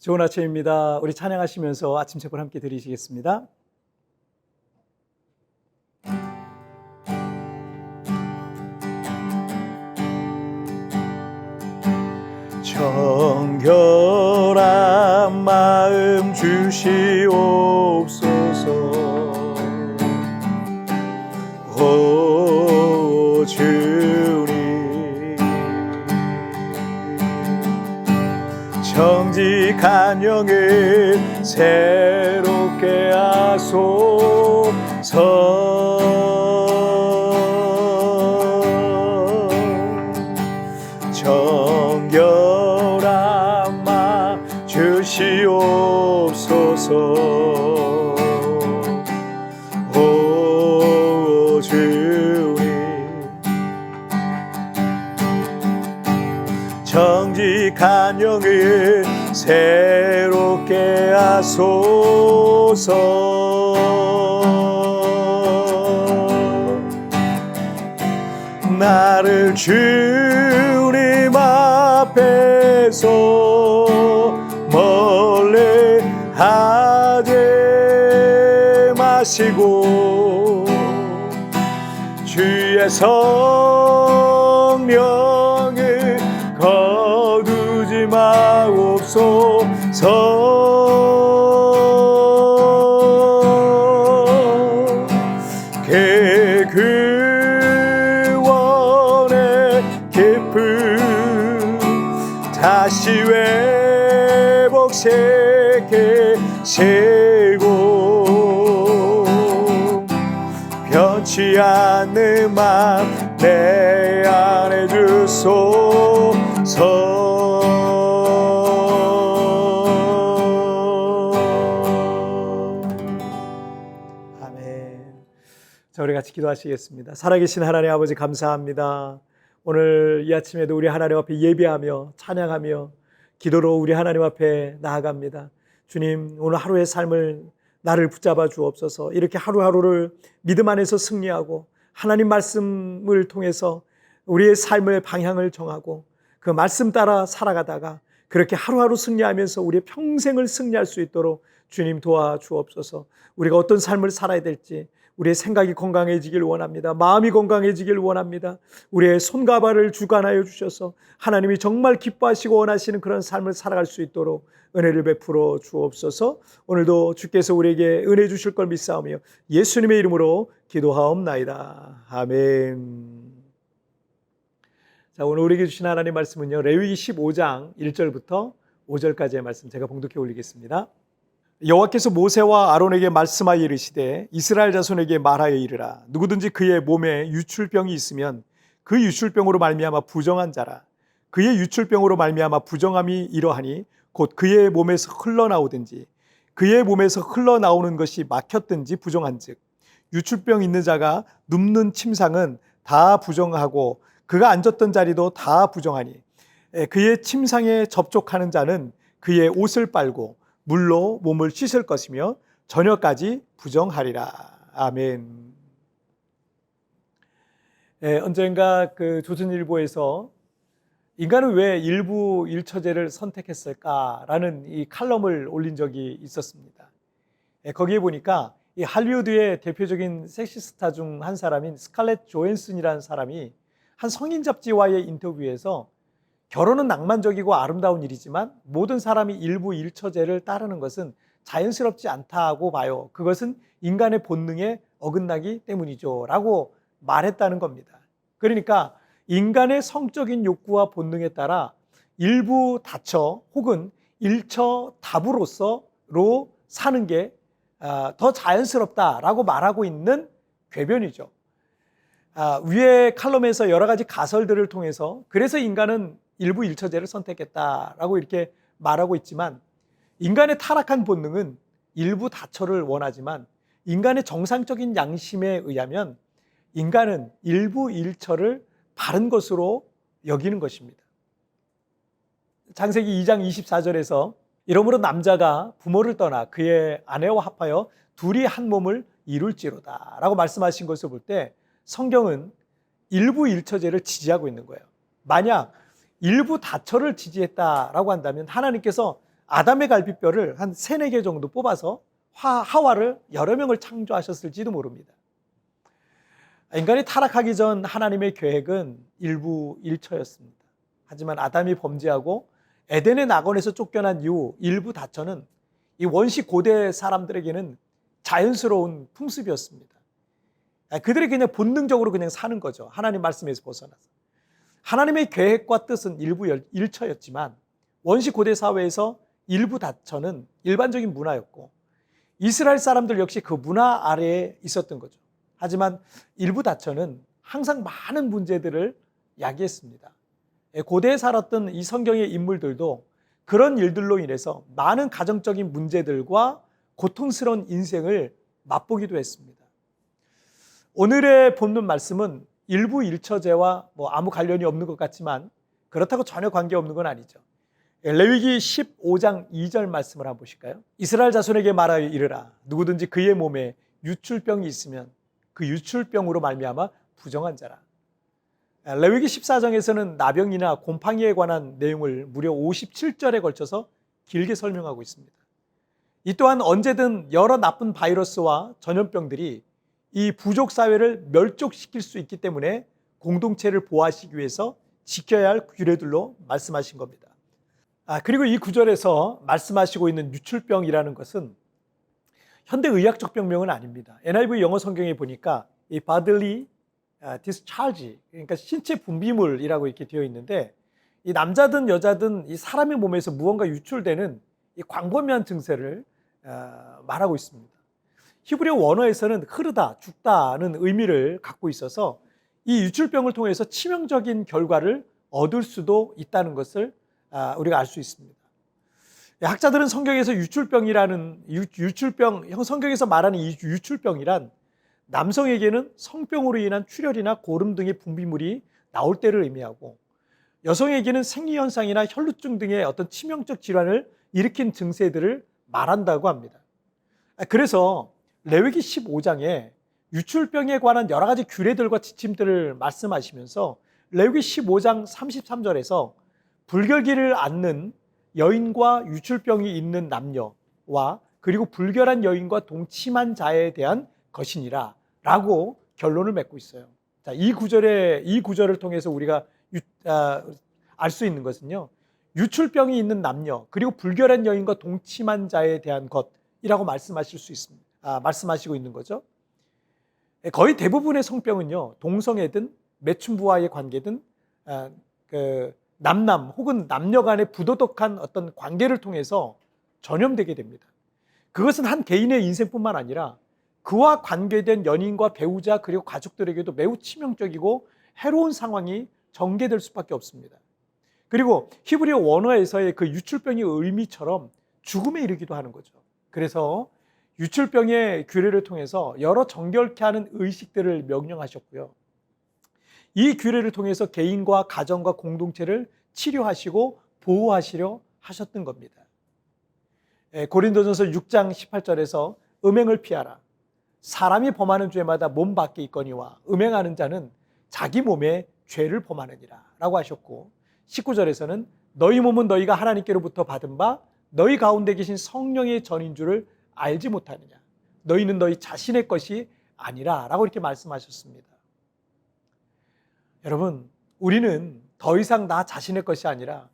좋은 아침입니다. 우리 찬양하시면서 아침 책을 함께 드리시겠습니다. 정결한 마음 주시옵소서. 오 주님, 정직한 영을 새롭게 하소서. 정결한 마음 주시옵소서. 오 주님, 정직한 영을 새롭게 하소서. 나를 주님 앞에서 멀리 하지 마시고 주의 성령을 거두지 마옵소서. 구원의 기쁨 다시 회복시키시고 변치 않는 맘 내 안에 주소서. 아멘. 자, 우리 같이 기도하시겠습니다. 살아계신 하나님 아버지, 감사합니다. 오늘 이 아침에도 우리 하나님 앞에 예배하며 찬양하며 기도로 우리 하나님 앞에 나아갑니다. 주님, 오늘 하루의 삶을 나를 붙잡아 주옵소서. 이렇게 하루하루를 믿음 안에서 승리하고 하나님 말씀을 통해서 우리의 삶의 방향을 정하고 그 말씀 따라 살아가다가 그렇게 하루하루 승리하면서 우리의 평생을 승리할 수 있도록 주님 도와주옵소서. 우리가 어떤 삶을 살아야 될지, 우리의 생각이 건강해지길 원합니다. 마음이 건강해지길 원합니다. 우리의 손과 발을 주관하여 주셔서 하나님이 정말 기뻐하시고 원하시는 그런 삶을 살아갈 수 있도록 은혜를 베풀어 주옵소서. 오늘도 주께서 우리에게 은혜 주실 걸 믿사오며 예수님의 이름으로 기도하옵나이다. 아멘. 자, 오늘 우리에게 주신 하나님 말씀은요, 레위기 15장 1절부터 5절까지의 말씀 제가 봉독해 올리겠습니다. 여호와께서 모세와 아론에게 말씀하여 이르시되 이스라엘 자손에게 말하여 이르라. 누구든지 그의 몸에 유출병이 있으면 그 유출병으로 말미암아 부정한 자라. 그의 유출병으로 말미암아 부정함이 이러하니 곧 그의 몸에서 흘러나오든지 그의 몸에서 흘러나오는 것이 막혔든지 부정한즉 유출병 있는 자가 눕는 침상은 다 부정하고 그가 앉았던 자리도 다 부정하니 그의 침상에 접촉하는 자는 그의 옷을 빨고 물로 몸을 씻을 것이며 저녁까지 부정하리라. 아멘. 언젠가 그 조선일보에서 인간은 왜 일부 일처제를 선택했을까라는 이 칼럼을 올린 적이 있었습니다. 거기에 보니까 이 할리우드의 대표적인 섹시스타 중 한 사람인 스칼렛 조앤슨이라는 사람이 한 성인 잡지와의 인터뷰에서 결혼은 낭만적이고 아름다운 일이지만 모든 사람이 일부 일처제를 따르는 것은 자연스럽지 않다고 봐요. 그것은 인간의 본능에 어긋나기 때문이죠 라고 말했다는 겁니다. 그러니까 인간의 성적인 욕구와 본능에 따라 일부 다처 혹은 일처답으로서로 사는 게 더 자연스럽다라고 말하고 있는 궤변이죠. 위의 칼럼에서 여러 가지 가설들을 통해서 그래서 인간은 일부 일처제를 선택했다라고 이렇게 말하고 있지만 인간의 타락한 본능은 일부 다처를 원하지만 인간의 정상적인 양심에 의하면 인간은 일부 일처를 바른 것으로 여기는 것입니다. 창세기 2장 24절에서 이러므로 남자가 부모를 떠나 그의 아내와 합하여 둘이 한 몸을 이룰지로다 라고 말씀하신 것을 볼 때 성경은 일부 일처제를 지지하고 있는 거예요. 만약 일부 다처를 지지했다라고 한다면 하나님께서 아담의 갈비뼈를 한 3, 4개 정도 뽑아서 하와를 여러 명을 창조하셨을지도 모릅니다. 인간이 타락하기 전 하나님의 계획은 일부 일처였습니다. 하지만 아담이 범죄하고 에덴의 낙원에서 쫓겨난 이후 일부 다처는 이 원시 고대 사람들에게는 자연스러운 풍습이었습니다. 그들이 그냥 본능적으로 그냥 사는 거죠. 하나님 말씀에서 벗어나서. 하나님의 계획과 뜻은 일부 일처였지만 원시 고대 사회에서 일부 다처는 일반적인 문화였고 이스라엘 사람들 역시 그 문화 아래에 있었던 거죠. 하지만 일부 다처는 항상 많은 문제들을 야기했습니다. 고대에 살았던 이 성경의 인물들도 그런 일들로 인해서 많은 가정적인 문제들과 고통스러운 인생을 맛보기도 했습니다. 오늘의 본문 말씀은 일부 일처제와 아무 관련이 없는 것 같지만 그렇다고 전혀 관계없는 건 아니죠. 레위기 15장 2절 말씀을 한번 보실까요? 이스라엘 자손에게 말하여 이르라. 누구든지 그의 몸에 유출병이 있으면 그 유출병으로 말미암아 부정한 자라. 레위기 14장에서는 나병이나 곰팡이에 관한 내용을 무려 57절에 걸쳐서 길게 설명하고 있습니다. 이 또한 언제든 여러 나쁜 바이러스와 전염병들이 이 부족 사회를 멸족시킬 수 있기 때문에 공동체를 보호하시기 위해서 지켜야 할 규례들로 말씀하신 겁니다. 그리고 이 구절에서 말씀하시고 있는 유출병이라는 것은 현대의학적 병명은 아닙니다. NIV 영어 성경에 보니까 이 bodily discharge, 그러니까 신체 분비물이라고 이렇게 되어 있는데 이 남자든 여자든 이 사람의 몸에서 무언가 유출되는 이 광범위한 증세를 말하고 있습니다. 히브리어 원어에서는 흐르다, 죽다는 의미를 갖고 있어서 이 유출병을 통해서 치명적인 결과를 얻을 수도 있다는 것을 우리가 알 수 있습니다. 학자들은 성경에서 성경에서 말하는 이 유출병이란 남성에게는 성병으로 인한 출혈이나 고름 등의 분비물이 나올 때를 의미하고 여성에게는 생리현상이나 혈루증 등의 어떤 치명적 질환을 일으킨 증세들을 말한다고 합니다. 그래서 레위기 15장에 유출병에 관한 여러 가지 규례들과 지침들을 말씀하시면서 레위기 15장 33절에서 불결기를 앓는 여인과 유출병이 있는 남녀와 그리고 불결한 여인과 동침한 자에 대한 것이니라 라고 결론을 맺고 있어요. 자, 이 구절을 통해서 우리가 알 수 있는 것은요, 유출병이 있는 남녀 그리고 불결한 여인과 동침한 자에 대한 것이라고 말씀하시고 있는 거죠. 거의 대부분의 성병은요, 동성애든 매춘부와의 관계든 남남 혹은 남녀 간의 부도덕한 어떤 관계를 통해서 전염되게 됩니다. 그것은 한 개인의 인생뿐만 아니라 그와 관계된 연인과 배우자 그리고 가족들에게도 매우 치명적이고 해로운 상황이 전개될 수밖에 없습니다. 그리고 히브리어 원어에서의 그 유출병의 의미처럼 죽음에 이르기도 하는 거죠. 그래서 유출병의 규례를 통해서 여러 정결케 하는 의식들을 명령하셨고요. 이 규례를 통해서 개인과 가정과 공동체를 치료하시고 보호하시려 하셨던 겁니다. 고린도전서 6장 18절에서 음행을 피하라. 사람이 범하는 죄마다 몸 밖에 있거니와 음행하는 자는 자기 몸에 죄를 범하느니라 라고 하셨고 19절에서는 너희 몸은 너희가 하나님께로부터 받은 바 너희 가운데 계신 성령의 전인 줄을 알지 못하느냐. 너희는 너희 자신의 것이 아니라 라고 이렇게 말씀하셨습니다. 여러분, 우리는 더 이상 나 자신의 것이 아니라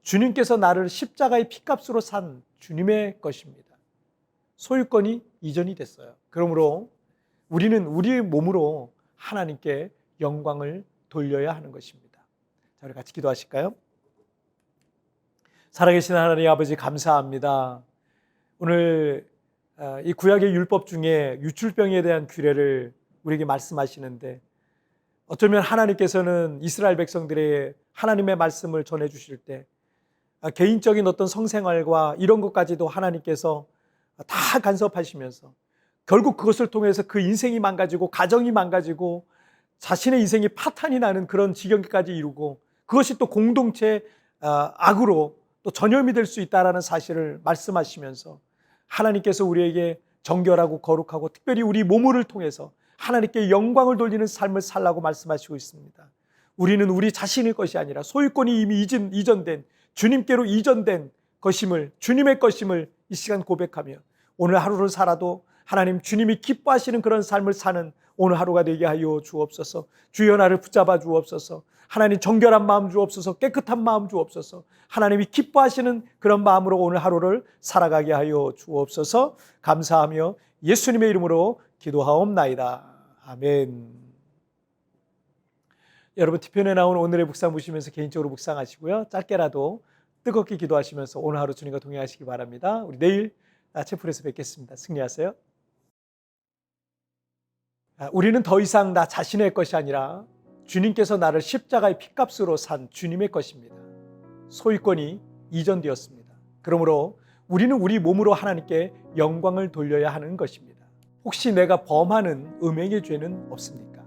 주님께서 나를 십자가의 피값으로 산 주님의 것입니다. 소유권이 이전이 됐어요. 그러므로 우리는 우리의 몸으로 하나님께 영광을 돌려야 하는 것입니다. 자, 우리 같이 기도하실까요? 살아계신 하나님 아버지 감사합니다. 오늘 이 구약의 율법 중에 유출병에 대한 규례를 우리에게 말씀하시는데 어쩌면 하나님께서는 이스라엘 백성들에게 하나님의 말씀을 전해주실 때 개인적인 어떤 성생활과 이런 것까지도 하나님께서 다 간섭하시면서 결국 그것을 통해서 그 인생이 망가지고 가정이 망가지고 자신의 인생이 파탄이 나는 그런 지경까지 이루고 그것이 또 공동체 악으로 또 전염이 될 수 있다는 사실을 말씀하시면서 하나님께서 우리에게 정결하고 거룩하고 특별히 우리 몸을 통해서 하나님께 영광을 돌리는 삶을 살라고 말씀하시고 있습니다. 우리는 우리 자신의 것이 아니라 소유권이 이미 이전된 주님께로 이전된 것임을, 주님의 것임을 이 시간 고백하며 오늘 하루를 살아도 하나님 주님이 기뻐하시는 그런 삶을 사는 오늘 하루가 되게 하여 주옵소서. 주여 나를 붙잡아 주옵소서. 하나님 정결한 마음 주옵소서. 깨끗한 마음 주옵소서. 하나님이 기뻐하시는 그런 마음으로 오늘 하루를 살아가게 하여 주옵소서. 감사하며 예수님의 이름으로 기도하옵나이다. 아멘. 여러분 티편에 나온 오늘의 묵상 보시면서 개인적으로 묵상하시고요. 짧게라도 뜨겁게 기도하시면서 오늘 하루 주님과 동행하시기 바랍니다. 우리 내일 채플에서 뵙겠습니다. 승리하세요. 우리는 더 이상 나 자신의 것이 아니라 주님께서 나를 십자가의 핏값으로 산 주님의 것입니다. 소유권이 이전되었습니다. 그러므로 우리는 우리 몸으로 하나님께 영광을 돌려야 하는 것입니다. 혹시 내가 범하는 음행의 죄는 없습니까?